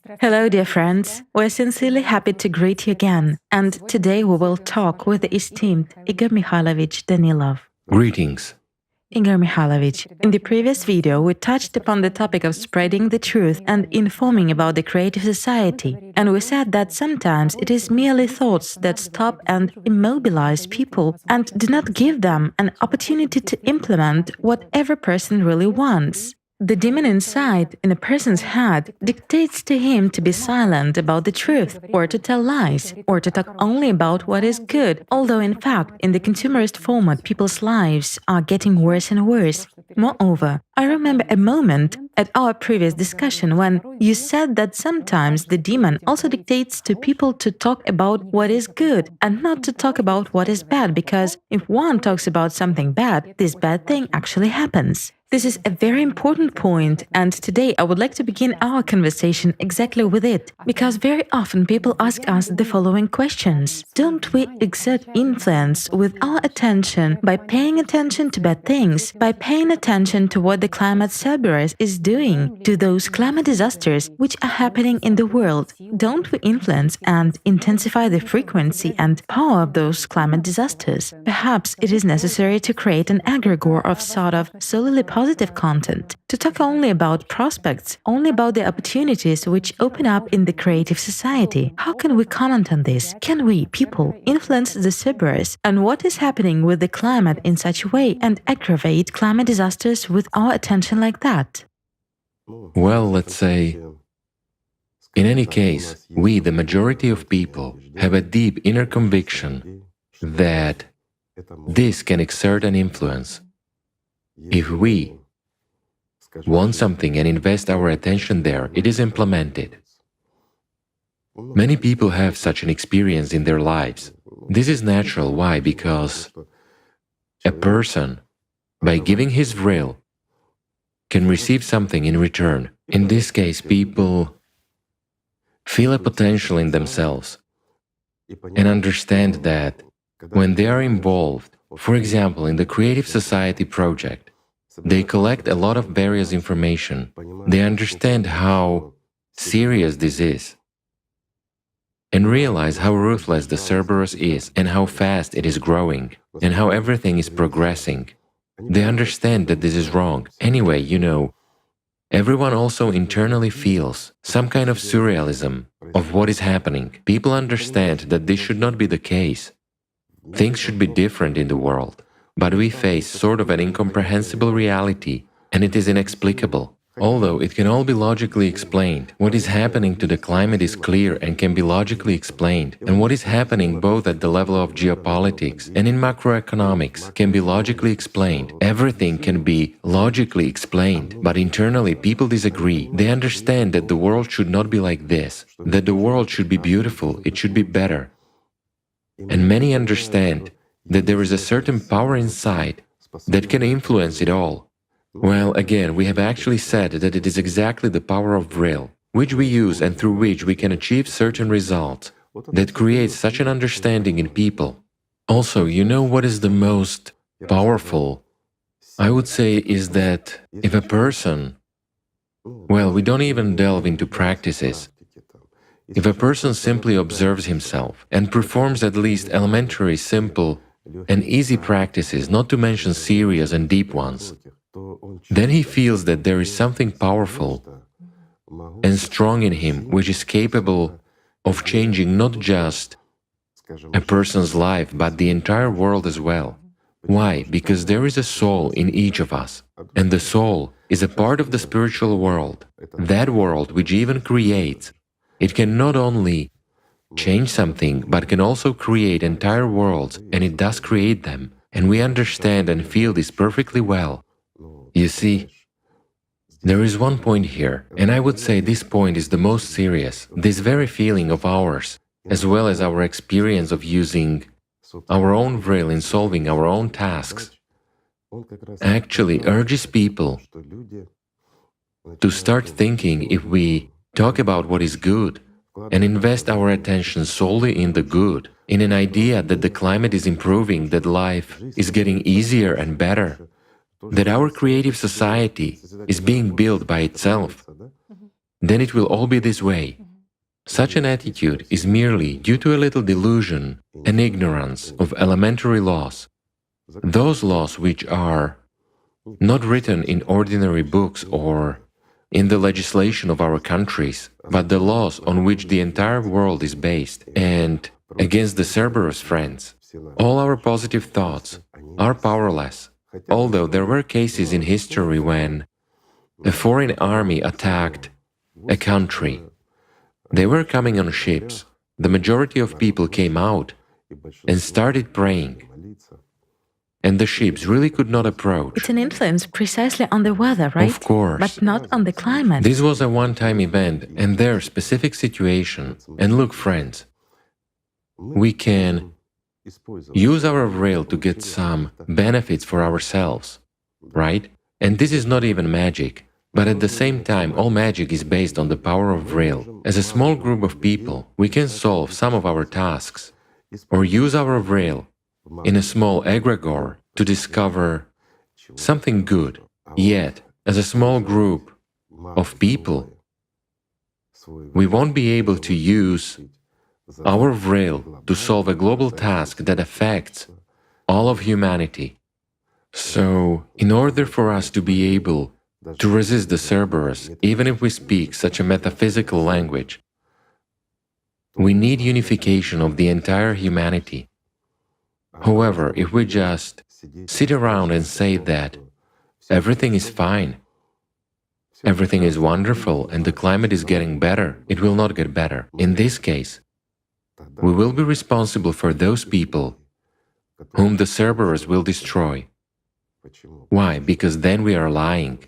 Hello, dear friends. We're sincerely happy to greet you again. And today we will talk with the esteemed Igor Mikhailovich Danilov. Greetings. Igor Mikhailovich, in the previous video, we touched upon the topic of spreading the truth and informing about the creative society. And we said that sometimes it is merely thoughts that stop and immobilize people and do not give them an opportunity to implement what every person really wants. The demon inside, in a person's head, dictates to him to be silent about the truth, or to tell lies, or to talk only about what is good, although in fact, in the consumerist format, people's lives are getting worse and worse. Moreover, I remember a moment at our previous discussion when you said that sometimes the demon also dictates to people to talk about what is good and not to talk about what is bad, because if one talks about something bad, this bad thing actually happens. This is a very important point, and today I would like to begin our conversation exactly with it, because very often people ask us the following questions. Don't we exert influence with our attention by paying attention to bad things, by paying attention to what the climate Cerberus is doing, to those climate disasters which are happening in the world? Don't we influence and intensify the frequency and power of those climate disasters? Perhaps it is necessary to create an egregore of sort of solely positive content, to talk only about prospects, only about the opportunities which open up in the creative society. How can we comment on this? Can we, people, influence the Cerberus and what is happening with the climate in such a way and aggravate climate disasters with our attention like that? Well, let's say, in any case, we, the majority of people, have a deep inner conviction that this can exert an influence. If we want something and invest our attention there, it is implemented. Many people have such an experience in their lives. This is natural. Why? Because a person, by giving his will, can receive something in return. In this case, people feel a potential in themselves and understand that when they are involved, for example, in the Creative Society project, they collect a lot of various information. They understand how serious this is and realize how ruthless the Cerberus is and how fast it is growing and how everything is progressing. They understand that this is wrong. Anyway, everyone also internally feels some kind of surrealism of what is happening. People understand that this should not be the case. Things should be different in the world. But we face sort of an incomprehensible reality, and it is inexplicable. Although it can all be logically explained, what is happening to the climate is clear and can be logically explained, and what is happening both at the level of geopolitics and in macroeconomics can be logically explained. Everything can be logically explained, but internally people disagree. They understand that the world should not be like this, that the world should be beautiful, it should be better. And many understand that there is a certain power inside that can influence it all. Well, again, we have actually said that it is exactly the power of will, which we use and through which we can achieve certain results, that creates such an understanding in people. Also, what is the most powerful, I would say, is that if a person, well, we don't even delve into practices. If a person simply observes himself and performs at least elementary, simple, and easy practices, not to mention serious and deep ones, then he feels that there is something powerful and strong in him which is capable of changing not just a person's life, but the entire world as well. Why? Because there is a soul in each of us, and the soul is a part of the spiritual world, that world which even creates. It can not only change something, but can also create entire worlds, and it does create them, and we understand and feel this perfectly well. You see, there is one point here, and I would say this point is the most serious. This very feeling of ours, as well as our experience of using our own will in solving our own tasks, actually urges people to start thinking if we talk about what is good, and invest our attention solely in the good, in an idea that the climate is improving, that life is getting easier and better, that our creative society is being built by itself, then it will all be this way. Such an attitude is merely due to a little delusion and ignorance of elementary laws, those laws which are not written in ordinary books or in the legislation of our countries, but the laws on which the entire world is based. And against the Cerberus friends, all our positive thoughts are powerless, although there were cases in history when a foreign army attacked a country. They were coming on ships. The majority of people came out and started praying. And the ships really could not approach. It's an influence precisely on the weather, right? Of course. But not on the climate. This was a one-time event and their specific situation. And look, friends, we can use our rail to get some benefits for ourselves, right? And this is not even magic. But at the same time, all magic is based on the power of rail. As a small group of people, we can solve some of our tasks or use our rail in a small egregore to discover something good. Yet, as a small group of people, we won't be able to use our rail to solve a global task that affects all of humanity. So, in order for us to be able to resist the Cerberus, even if we speak such a metaphysical language, we need unification of the entire humanity. However, if we just sit around and say that everything is fine, everything is wonderful and the climate is getting better, it will not get better. In this case, we will be responsible for those people whom the Cerberus will destroy. Why? Because then we are lying.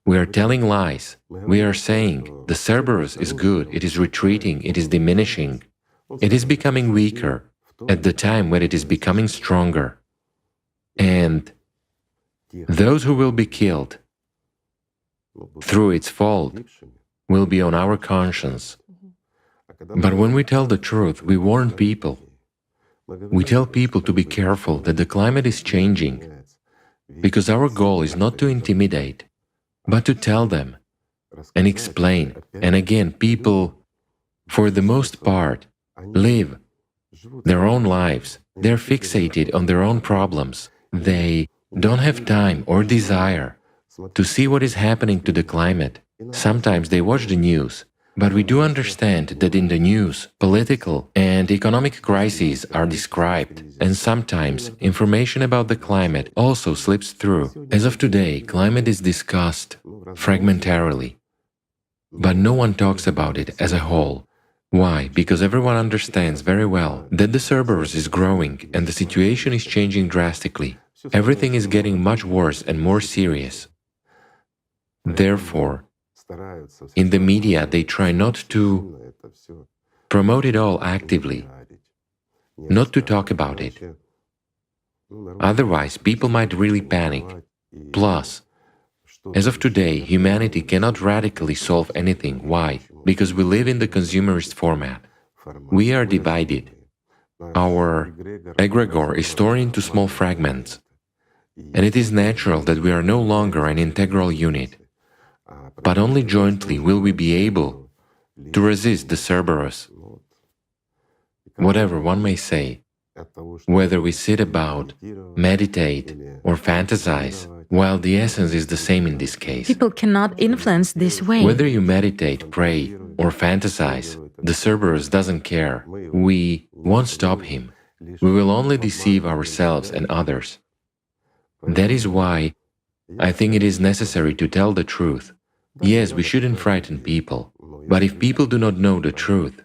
We are telling lies. We are saying the Cerberus is good, it is retreating, it is diminishing. It is becoming weaker at the time when it is becoming stronger. And those who will be killed through its fault will be on our conscience. But when we tell the truth, we warn people. We tell people to be careful that the climate is changing, because our goal is not to intimidate, but to tell them and explain. And again, people, for the most part, live their own lives. They're fixated on their own problems. They don't have time or desire to see what is happening to the climate. Sometimes they watch the news, but we do understand that in the news, political and economic crises are described, and sometimes information about the climate also slips through. As of today, climate is discussed fragmentarily, but no one talks about it as a whole. Why? Because everyone understands very well that the Cerberus is growing and the situation is changing drastically. Everything is getting much worse and more serious. Therefore, in the media, they try not to promote it all actively, not to talk about it. Otherwise, people might really panic. Plus, as of today, humanity cannot radically solve anything. Why? Because we live in the consumerist format. We are divided. Our egregore is torn into small fragments, and it is natural that we are no longer an integral unit. But only jointly will we be able to resist the Cerberus. Whatever one may say, whether we sit about, meditate, or fantasize, while the essence is the same in this case. People cannot influence this way. Whether you meditate, pray, or fantasize, the Cerberus doesn't care. We won't stop him. We will only deceive ourselves and others. That is why I think it is necessary to tell the truth. Yes, we shouldn't frighten people, but if people do not know the truth,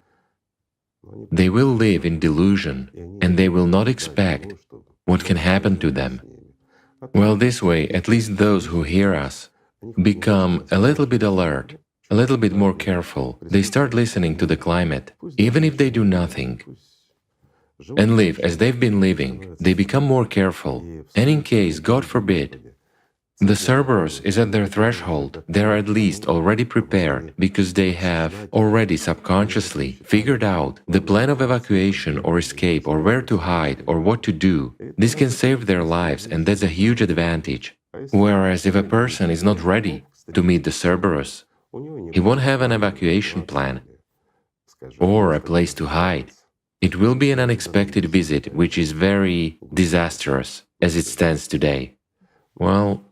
they will live in delusion and they will not expect what can happen to them. Well, this way, at least those who hear us become a little bit alert, a little bit more careful. They start listening to the climate, even if they do nothing, and live as they've been living. They become more careful, and in case, God forbid, the Cerberus is at their threshold, they are at least already prepared, because they have already subconsciously figured out the plan of evacuation or escape or where to hide or what to do. This can save their lives, and that's a huge advantage. Whereas if a person is not ready to meet the Cerberus, He won't have an evacuation plan or a place to hide. It will be an unexpected visit, which is very disastrous as it stands today. Well,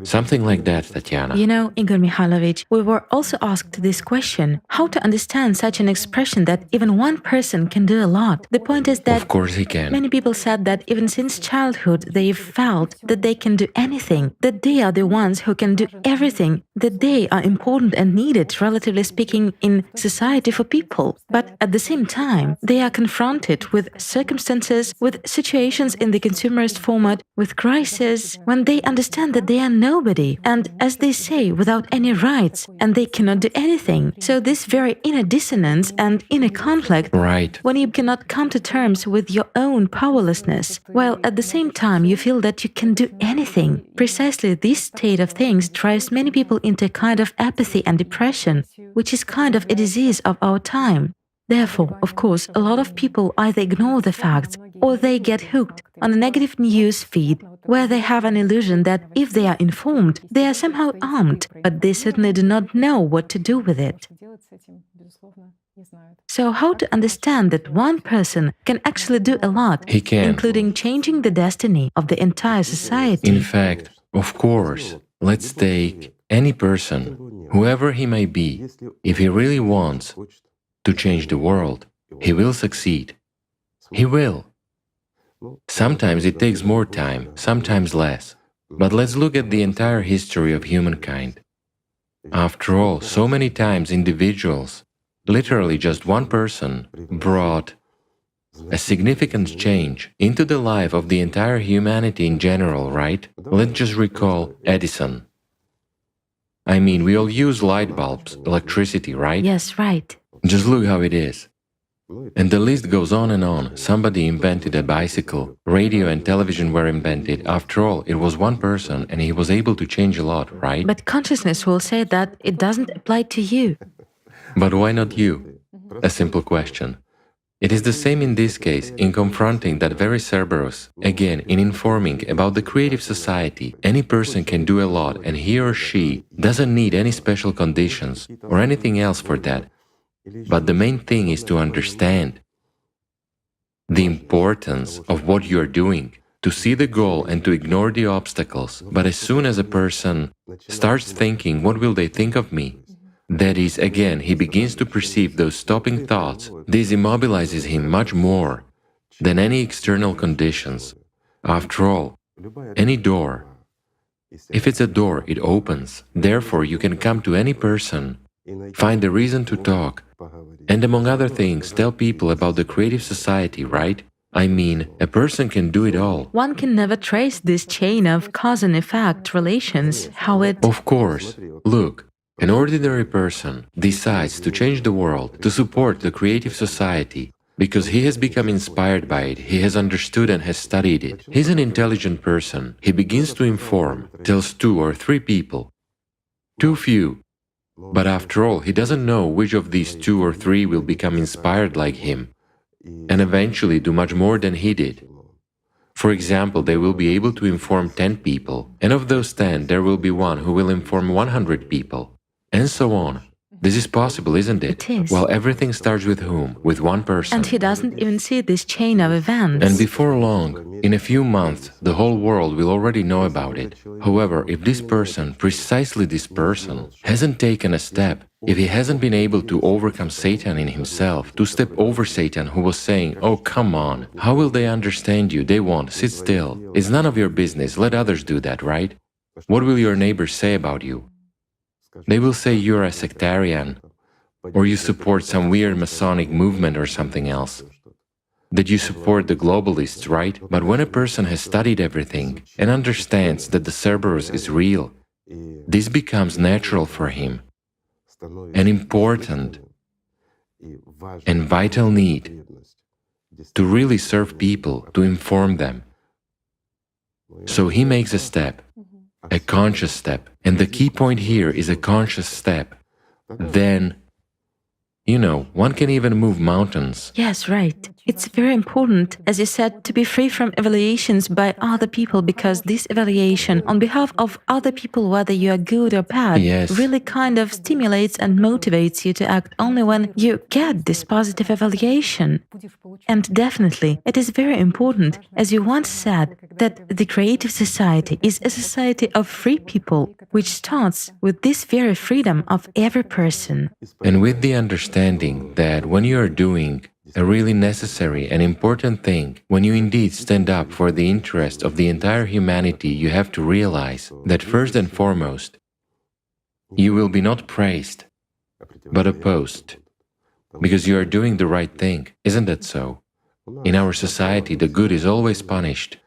something like that, Tatiana. You know, Igor Mikhailovich, we were also asked this question, how to understand such an expression that even one person can do a lot. The point is that Of course he can. many people said that even since childhood they've felt that they can do anything, that they are the ones who can do everything, that they are important and needed, relatively speaking, in society for people. But at the same time, they are confronted with circumstances, with situations in the consumerist format, with crises, when they understand that they are nobody, and as they say, without any rights, and they cannot do anything. So this very inner dissonance and inner conflict, Right. when you cannot come to terms with your own powerlessness, while at the same time you feel that you can do anything. Precisely this state of things drives many people into a kind of apathy and depression, which is kind of a disease of our time. Therefore, of course, a lot of people either ignore the facts or they get hooked on a negative news feed where they have an illusion that if they are informed, they are somehow armed, but they certainly do not know what to do with it. So how to understand that one person can actually do a lot, He can. including changing the destiny of the entire society? In fact, of course, let's take any person, whoever he may be, if he really wants to change the world, he will succeed. He will. Sometimes it takes more time, sometimes less. But let's look at the entire history of humankind. After all, so many times individuals, literally just one person, brought a significant change into the life of the entire humanity in general, right? Let's just recall Edison. I mean, we all use light bulbs, electricity, right? Yes, right. Just look how it is. And the list goes on and on. Somebody invented a bicycle, radio and television were invented. After all, it was one person and he was able to change a lot, right? But consciousness will say that it doesn't apply to you. But why not you? A simple question. It is the same in this case, in confronting that very Cerberus, again, in informing about the creative society. Any person can do a lot and he or she doesn't need any special conditions or anything else for that. But the main thing is to understand the importance of what you're doing, to see the goal and to ignore the obstacles. But as soon as a person starts thinking, what will they think of me? That is, again, he begins to perceive those stopping thoughts. This immobilizes him much more than any external conditions. After all, any door, if it's a door, it opens. Therefore, you can come to any person, find a reason to talk, and among other things, tell people about the creative society, right? I mean, a person can do it all. One can never trace this chain of cause and effect relations, how it... Of course. Look, an ordinary person decides to change the world, to support the creative society, because he has become inspired by it, he has understood and has studied it. He's an intelligent person. He begins to inform, tells 2 or 3 people. Too few. But after all, he doesn't know which of these 2 or 3 will become inspired like him and eventually do much more than he did. For example, they will be able to inform 10 people, and of those 10, there will be one who will inform 100 people, and so on. This is possible, isn't it? It is. Well, everything starts with whom? With one person. And he doesn't even see this chain of events. And before long, in a few months, the whole world will already know about it. However, if this person, precisely this person, hasn't taken a step, if he hasn't been able to overcome Satan in himself, to step over Satan who was saying, oh, come on, how will they understand you? They won't, sit still. It's none of your business, let others do that, right? What will your neighbors say about you? They will say you're a sectarian, or you support some weird Masonic movement or something else. That you support the globalists, right? But when a person has studied everything and understands that the Cerberus is real, this becomes natural for him, an important and vital need to really serve people, to inform them. So he makes a step, a conscious step, and the key point here is a conscious step. Then You know, one can even move mountains. Yes, right. It's very important, as you said, to be free from evaluations by other people, because this evaluation on behalf of other people, whether you are good or bad, Yes. really kind of stimulates and motivates you to act only when you get this positive evaluation. And definitely, it is very important, as you once said, that the creative society is a society of free people, which starts with this very freedom of every person. And with the understanding that when you are doing a really necessary and important thing, when you indeed stand up for the interest of the entire humanity, you have to realize that first and foremost, you will be not praised, but opposed, because you are doing the right thing. Isn't that so? In our society, the good is always punished.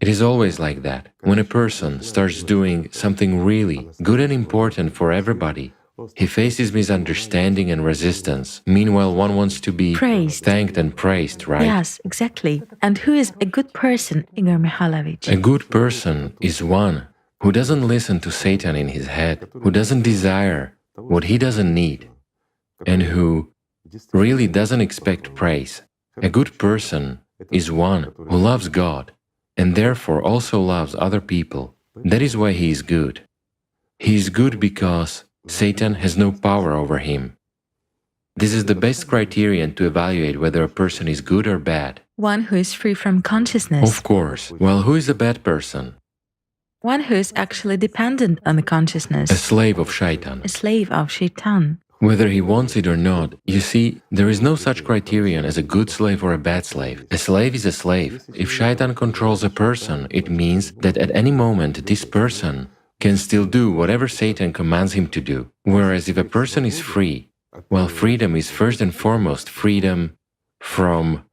It is always like that. When a person starts doing something really good and important for everybody, he faces misunderstanding and resistance. Meanwhile, one wants to be Praised. thanked and praised, right? Yes, exactly. And who is a good person, Igor Mikhailovich? A good person is one who doesn't listen to Satan in his head, who doesn't desire what he doesn't need, and who really doesn't expect praise. A good person is one who loves God and therefore also loves other people. That is why he is good. He is good because Satan has no power over him. This is the best criterion to evaluate whether a person is good or bad. One who is free from consciousness. Of course. Well, who is a bad person? One who is actually dependent on the consciousness. A slave of Shaitan. A slave of Shaitan. Whether he wants it or not, you see, there is no such criterion as a good slave or a bad slave. A slave is a slave. If Shaitan controls a person, it means that at any moment this person can still do whatever Satan commands him to do. Whereas if a person is free, well, freedom is first and foremost freedom from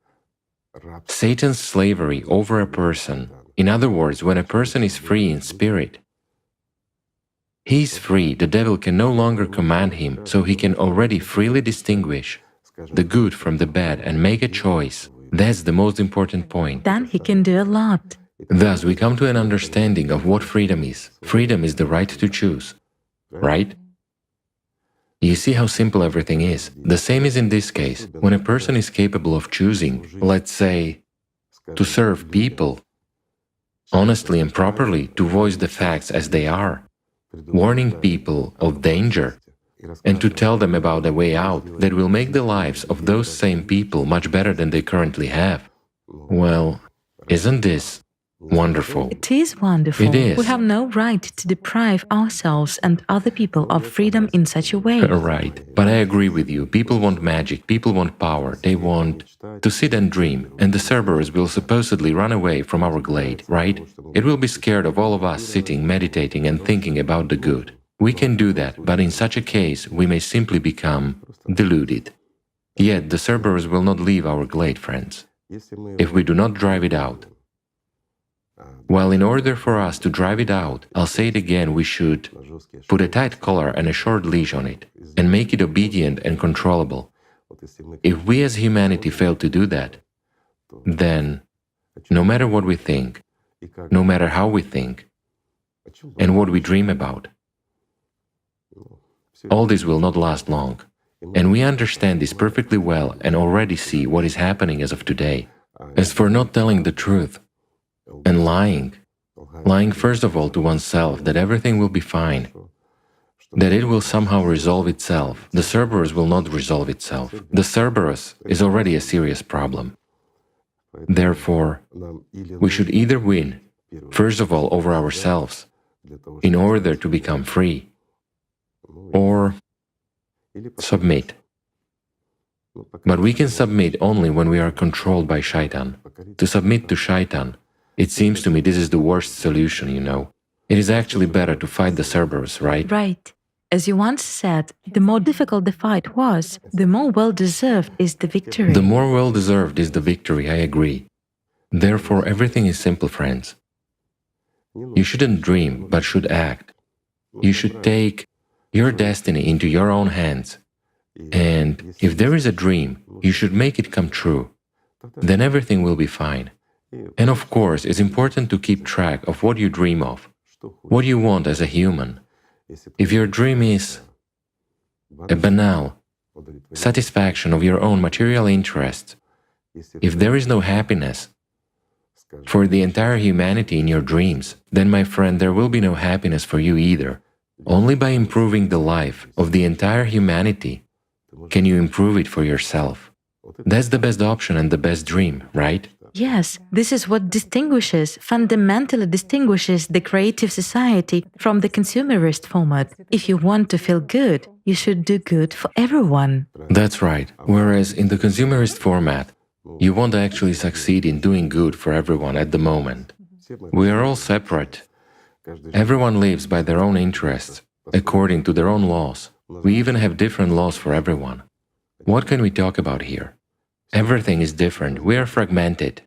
Satan's slavery over a person. In other words, when a person is free in spirit, he is free, the devil can no longer command him, so he can already freely distinguish the good from the bad and make a choice. That's the most important point. Then he can do a lot. Thus, we come to an understanding of what freedom is. Freedom is the right to choose, right? You see how simple everything is. The same is in this case. When a person is capable of choosing, let's say, to serve people, honestly and properly, to voice the facts as they are, warning people of danger, and to tell them about a way out that will make the lives of those same people much better than they currently have. Well, isn't this wonderful? It is wonderful. It is. We have no right to deprive ourselves and other people of freedom in such a way. Right, but I agree with you. People want magic, people want power, they want to sit and dream, and the Cerberus will supposedly run away from our glade, right? It will be scared of all of us sitting, meditating and thinking about the good. We can do that, but in such a case, we may simply become deluded. Yet the Cerberus will not leave our glade, friends, if we do not drive it out. Well, in order for us to drive it out, I'll say it again, we should put a tight collar and a short leash on it, and make it obedient and controllable. If we as humanity fail to do that, then no matter what we think, no matter how we think, and what we dream about, all this will not last long. And we understand this perfectly well and already see what is happening as of today. As for not telling the truth, and lying first of all to oneself that everything will be fine, that it will somehow resolve itself. The Cerberus will not resolve itself. The Cerberus is already a serious problem. Therefore, we should either win, first of all, over ourselves, in order to become free, or submit. But we can submit only when we are controlled by Shaitan. To submit to Shaitan, it seems to me this is the worst solution, you know. It is actually better to fight the Cerberus, right? Right. As you once said, the more difficult the fight was, the more well-deserved is the victory. The more well-deserved is the victory, I agree. Therefore, everything is simple, friends. You shouldn't dream, but should act. You should take your destiny into your own hands. And if there is a dream, you should make it come true. Then everything will be fine. And of course, it's important to keep track of what you dream of, what you want as a human. If your dream is a banal, satisfaction of your own material interests, if there is no happiness for the entire humanity in your dreams, then, my friend, there will be no happiness for you either. Only by improving the life of the entire humanity can you improve it for yourself. That's the best option and the best dream, right? Yes, this is what fundamentally distinguishes the creative society from the consumerist format. If you want to feel good, you should do good for everyone. That's right. Whereas in the consumerist format, you won't actually succeed in doing good for everyone at the moment. We are all separate. Everyone lives by their own interests, according to their own laws. We even have different laws for everyone. What can we talk about here? Everything is different. We are fragmented,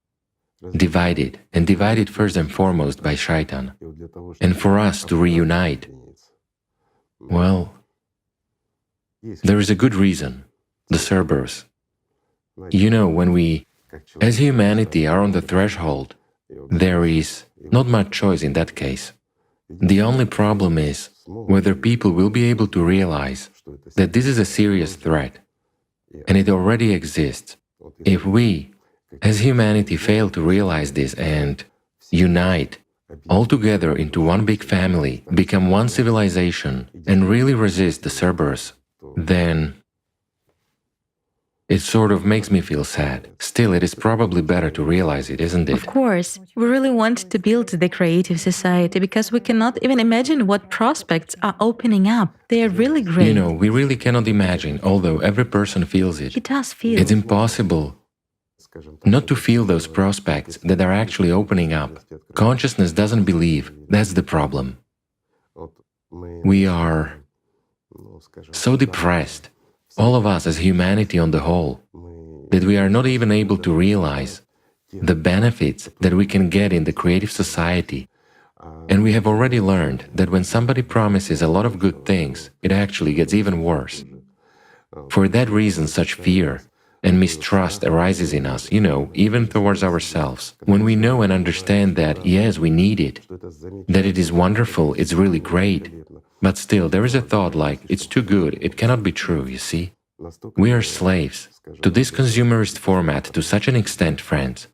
divided, and divided first and foremost by Shaitan. And for us to reunite, well, there is a good reason, the Cerberus. You know, when we, as humanity, are on the threshold, there is not much choice in that case. The only problem is whether people will be able to realize that this is a serious threat, and it already exists. If we, as humanity, fail to realize this and unite all together into one big family, become one civilization, and really resist the Cerberus, then it sort of makes me feel sad. Still, it is probably better to realize it, isn't it? Of course, we really want to build the creative society because we cannot even imagine what prospects are opening up. They are really great. You know, we really cannot imagine, although every person feels it. He does feel. It's impossible not to feel those prospects that are actually opening up. Consciousness doesn't believe, that's the problem. We are so depressed, all of us as humanity on the whole, that we are not even able to realize the benefits that we can get in the creative society. And we have already learned that when somebody promises a lot of good things, it actually gets even worse. For that reason, such fear and mistrust arises in us, you know, even towards ourselves. When we know and understand that, yes, we need it, that it is wonderful, it's really great, but still there is a thought like, it's too good, it cannot be true, you see? We are slaves to this consumerist format to such an extent, friends,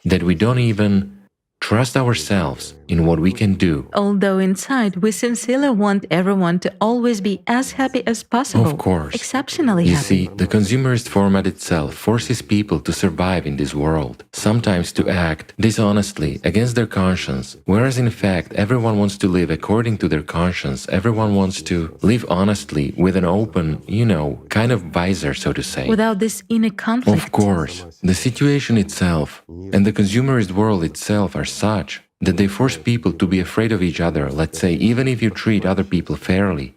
that we don't even trust ourselves in what we can do. Although inside we sincerely want everyone to always be as happy as possible. Of course. Exceptionally You happy. see, the consumerist format itself forces people to survive in this world, sometimes to act dishonestly against their conscience, whereas in fact everyone wants to live according to their conscience, everyone wants to live honestly with an open, you know, kind of visor, so to say. Without this inner conflict. Of course, the situation itself and the consumerist world itself are such that they force people to be afraid of each other. Let's say, even if you treat other people fairly,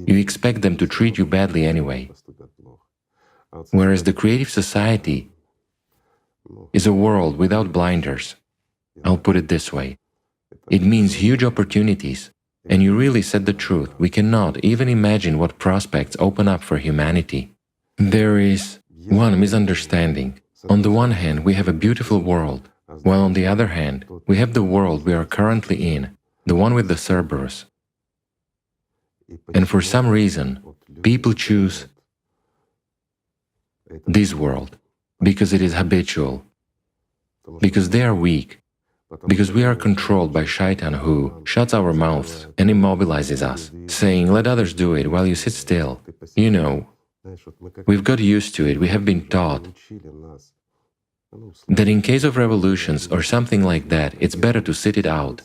you expect them to treat you badly anyway. Whereas the creative society is a world without blinders. I'll put it this way. It means huge opportunities. And you really said the truth. We cannot even imagine what prospects open up for humanity. There is one misunderstanding. On the one hand, we have a beautiful world, while on the other hand, we have the world we are currently in, the one with the Cerberus. And for some reason, people choose this world because it is habitual, because they are weak, because we are controlled by Shaitan, who shuts our mouths and immobilizes us, saying, let others do it while you sit still. You know, we've got used to it, we have been taught that in case of revolutions or something like that, it's better to sit it out.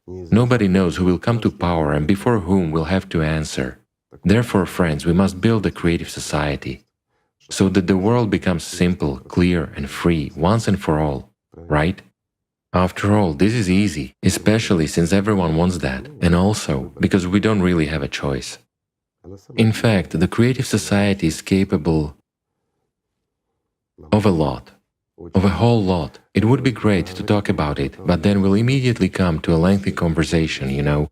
Nobody knows who will come to power and before whom we'll have to answer. Therefore, friends, we must build a creative society, so that the world becomes simple, clear and free once and for all, right? After all, this is easy, especially since everyone wants that, and also because we don't really have a choice. In fact, the creative society is capable of a lot, of a whole lot. It would be great to talk about it, but then we'll immediately come to a lengthy conversation, you know.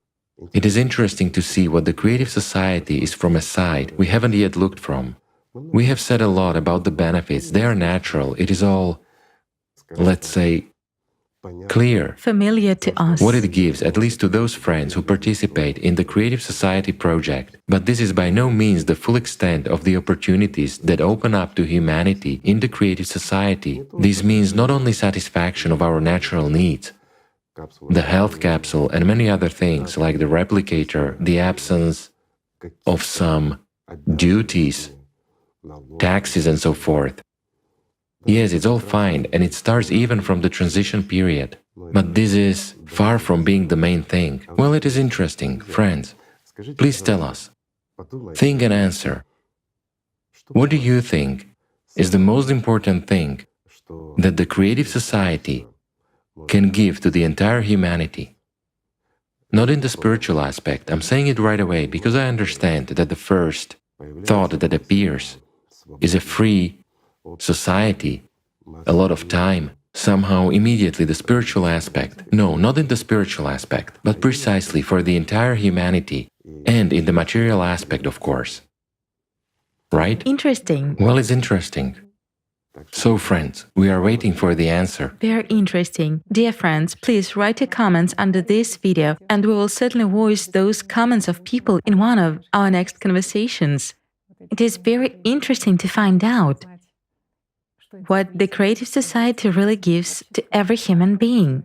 It is interesting to see what the creative society is from a side we haven't yet looked from. We have said a lot about the benefits, they are natural, it is all, let's say, clear familiar to us. what it gives, at least to those friends who participate in the Creative Society project. But this is by no means the full extent of the opportunities that open up to humanity in the Creative Society. This means not only satisfaction of our natural needs, the health capsule and many other things like the replicator, the absence of some duties, taxes and so forth. Yes, it's all fine, and it starts even from the transition period. But this is far from being the main thing. Well, it is interesting, friends. Please tell us. Think and answer. What do you think is the most important thing that the Creative Society can give to the entire humanity? Not in the spiritual aspect, I'm saying it right away because I understand that the first thought that appears is a free society, a lot of time, somehow immediately the spiritual aspect. No, not in the spiritual aspect, but precisely for the entire humanity and in the material aspect, of course. Right? Interesting. Well, it's interesting. So, friends, we are waiting for the answer. Very interesting. Dear friends, please write your comments under this video and we will certainly voice those comments of people in one of our next conversations. It is very interesting to find out what the Creative Society really gives to every human being.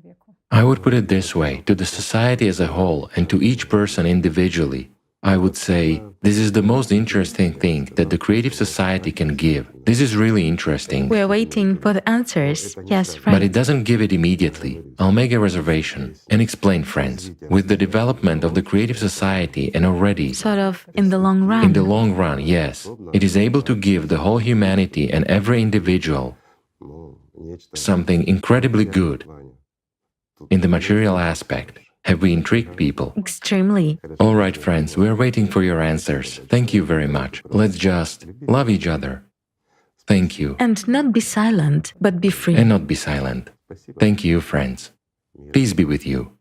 I would put it this way, to the society as a whole and to each person individually, I would say this is the most interesting thing that the Creative Society can give. This is really interesting. We're waiting for the answers. Yes, right. But it doesn't give it immediately. I'll make a reservation and explain, friends. With the development of the Creative Society and already… Sort of in the long run. In the long run, yes. It is able to give the whole humanity and every individual something incredibly good in the material aspect. Have we intrigued people? Extremely. All right, friends, we are waiting for your answers. Thank you very much. Let's just love each other. Thank you. And not be silent, but be free. And not be silent. Thank you, friends. Peace be with you.